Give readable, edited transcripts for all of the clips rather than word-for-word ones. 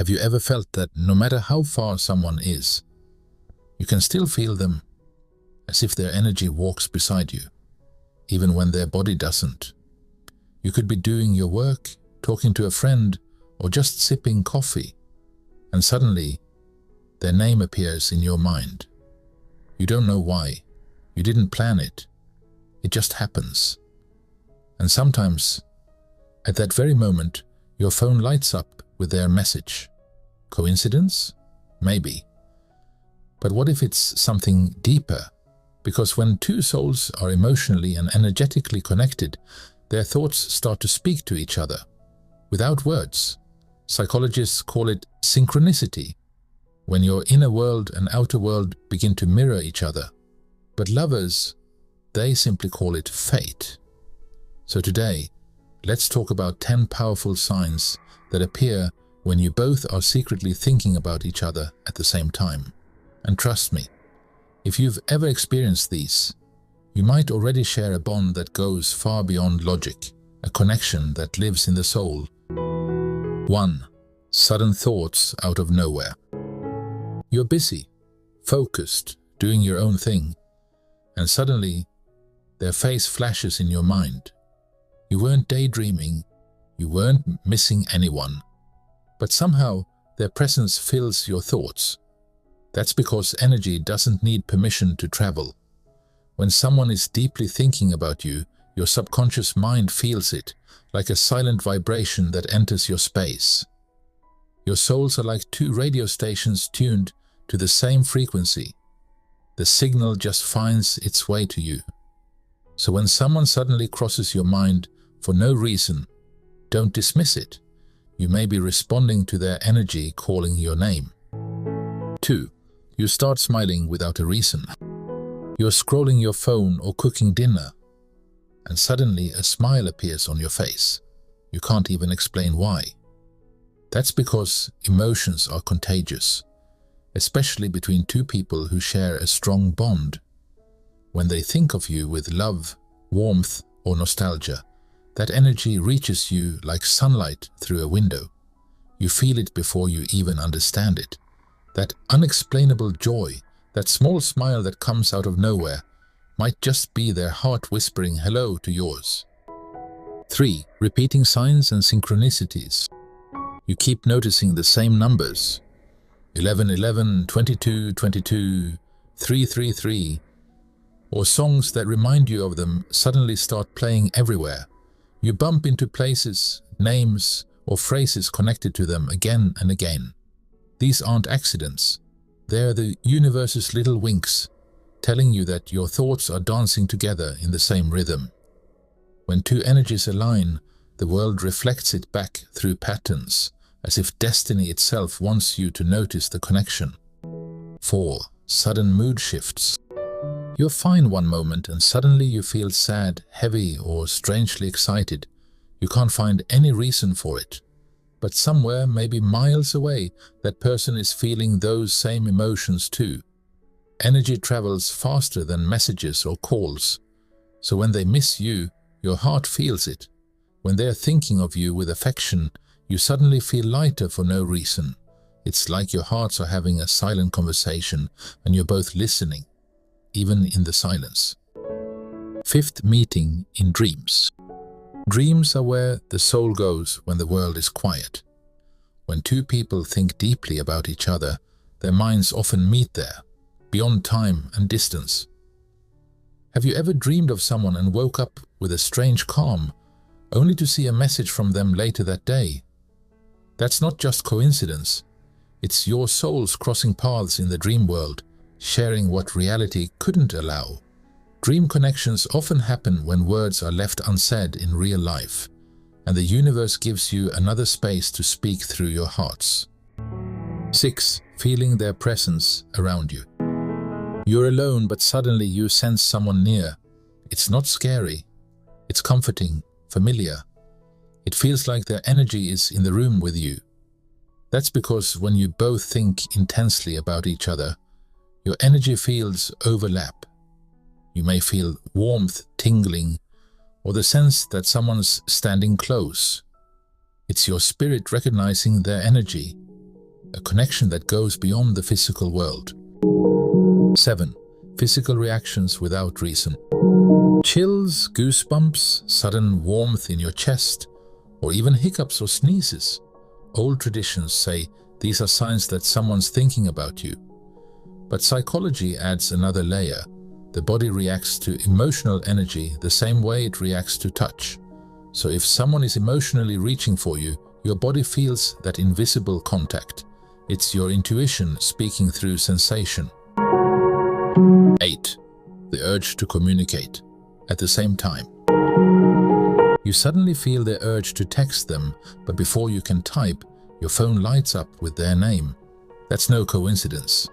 Have you ever felt that no matter how far someone is, you can still feel them, as if their energy walks beside you, even when their body doesn't? You could be doing your work, talking to a friend, or just sipping coffee, and suddenly their name appears in your mind. You don't know why. You didn't plan it. It just happens. And sometimes, at that very moment, your phone lights up with their message. Coincidence? Maybe. But what if it's something deeper? Because when two souls are emotionally and energetically connected, their thoughts start to speak to each other, without words. Psychologists call it synchronicity, when your inner world and outer world begin to mirror each other. But lovers, they simply call it fate. So today, let's talk about 10 powerful signs that appear when you both are secretly thinking about each other at the same time. And trust me, if you've ever experienced these, you might already share a bond that goes far beyond logic, a connection that lives in the soul. 1. Sudden thoughts out of nowhere. You're busy, focused, doing your own thing, and suddenly their face flashes in your mind. You weren't daydreaming, you weren't missing anyone, but somehow their presence fills your thoughts. That's because energy doesn't need permission to travel. When someone is deeply thinking about you, your subconscious mind feels it, like a silent vibration that enters your space. Your souls are like two radio stations tuned to the same frequency. The signal just finds its way to you. So when someone suddenly crosses your mind for no reason, don't dismiss it. You may be responding to their energy calling your name. 2. You start smiling without a reason. You're scrolling your phone or cooking dinner, and suddenly a smile appears on your face. You can't even explain why. That's because emotions are contagious, especially between two people who share a strong bond. When they think of you with love, warmth, or nostalgia, that energy reaches you like sunlight through a window. You feel it before you even understand it. That unexplainable joy, that small smile that comes out of nowhere, might just be their heart whispering hello to yours. 3. Repeating signs and synchronicities. You keep noticing the same numbers. 11, 11, 22, 22, 3, 3, 3. Or songs that remind you of them suddenly start playing everywhere. You bump into places, names, or phrases connected to them again and again. These aren't accidents. They're the universe's little winks, telling you that your thoughts are dancing together in the same rhythm. When two energies align, the world reflects it back through patterns, as if destiny itself wants you to notice the connection. 4. Sudden mood shifts. You're fine one moment and suddenly you feel sad, heavy, or strangely excited. You can't find any reason for it. But somewhere, maybe miles away, that person is feeling those same emotions too. Energy travels faster than messages or calls. So when they miss you, your heart feels it. When they're thinking of you with affection, you suddenly feel lighter for no reason. It's like your hearts are having a silent conversation and you're both listening, even in the silence. 5th, meeting in dreams. Dreams are where the soul goes when the world is quiet. When two people think deeply about each other, their minds often meet there, beyond time and distance. Have you ever dreamed of someone and woke up with a strange calm, only to see a message from them later that day? That's not just coincidence. It's your souls crossing paths in the dream world, sharing what reality couldn't allow. Dream connections often happen when words are left unsaid in real life, and the universe gives you another space to speak through your hearts. 6. Feeling their presence around you. You're alone, but suddenly you sense someone near. It's not scary. It's comforting, familiar. It feels like their energy is in the room with you. That's because when you both think intensely about each other, your energy fields overlap. You may feel warmth tingling, or the sense that someone's standing close. It's your spirit recognizing their energy, a connection that goes beyond the physical world. 7. Physical reactions without reason. Chills, goosebumps, sudden warmth in your chest, or even hiccups or sneezes. Old traditions say these are signs that someone's thinking about you. But psychology adds another layer. The body reacts to emotional energy the same way it reacts to touch. So if someone is emotionally reaching for you, your body feels that invisible contact. It's your intuition speaking through sensation. 8. The urge to communicate. At the same time, you suddenly feel the urge to text them, but before you can type, your phone lights up with their name. That's no coincidence.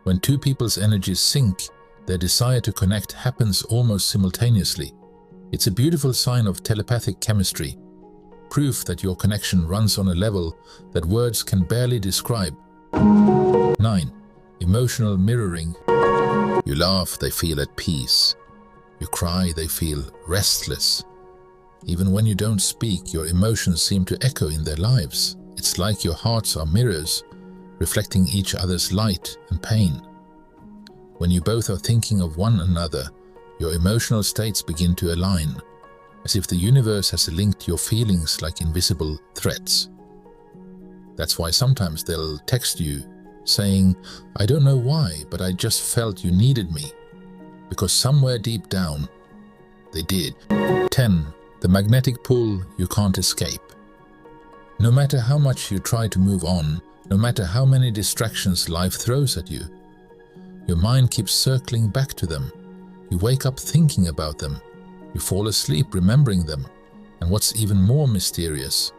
When two people's energies sync, their desire to connect happens almost simultaneously. It's a beautiful sign of telepathic chemistry, proof that your connection runs on a level that words can barely describe. 9. Emotional mirroring. You laugh, they feel at peace. You cry, they feel restless. Even when you don't speak, your emotions seem to echo in their lives. It's like your hearts are mirrors, reflecting each other's light and pain. When you both are thinking of one another, your emotional states begin to align, as if the universe has linked your feelings like invisible threads. That's why sometimes they'll text you, saying, "I don't know why, but I just felt you needed me." Because somewhere deep down, they did. 10. The magnetic pull you can't escape. No matter how much you try to move on, no matter how many distractions life throws at you, your mind keeps circling back to them. You wake up thinking about them. You fall asleep remembering them. And what's even more mysterious,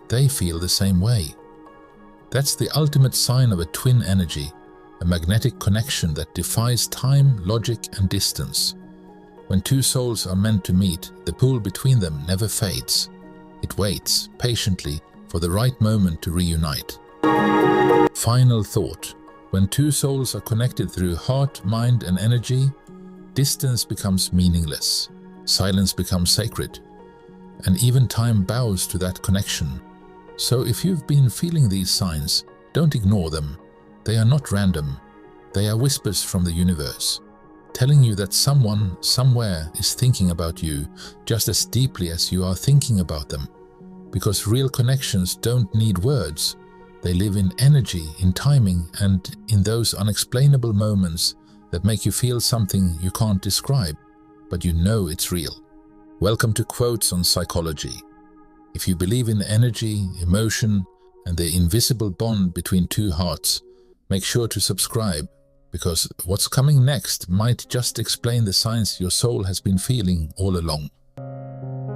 they feel the same way. That's the ultimate sign of a twin energy, a magnetic connection that defies time, logic, and distance. When two souls are meant to meet, the pull between them never fades. It waits patiently for the right moment to reunite. Final thought. When two souls are connected through heart, mind, and energy, distance becomes meaningless. Silence becomes sacred. And even time bows to that connection. So if you've been feeling these signs, don't ignore them. They are not random. They are whispers from the universe, telling you that someone, somewhere is thinking about you just as deeply as you are thinking about them. Because real connections don't need words. They live in energy, in timing, and in those unexplainable moments that make you feel something you can't describe, but you know it's real. Welcome to Quotes on Psychology. If you believe in energy, emotion, and the invisible bond between two hearts, make sure to subscribe, because what's coming next might just explain the signs your soul has been feeling all along.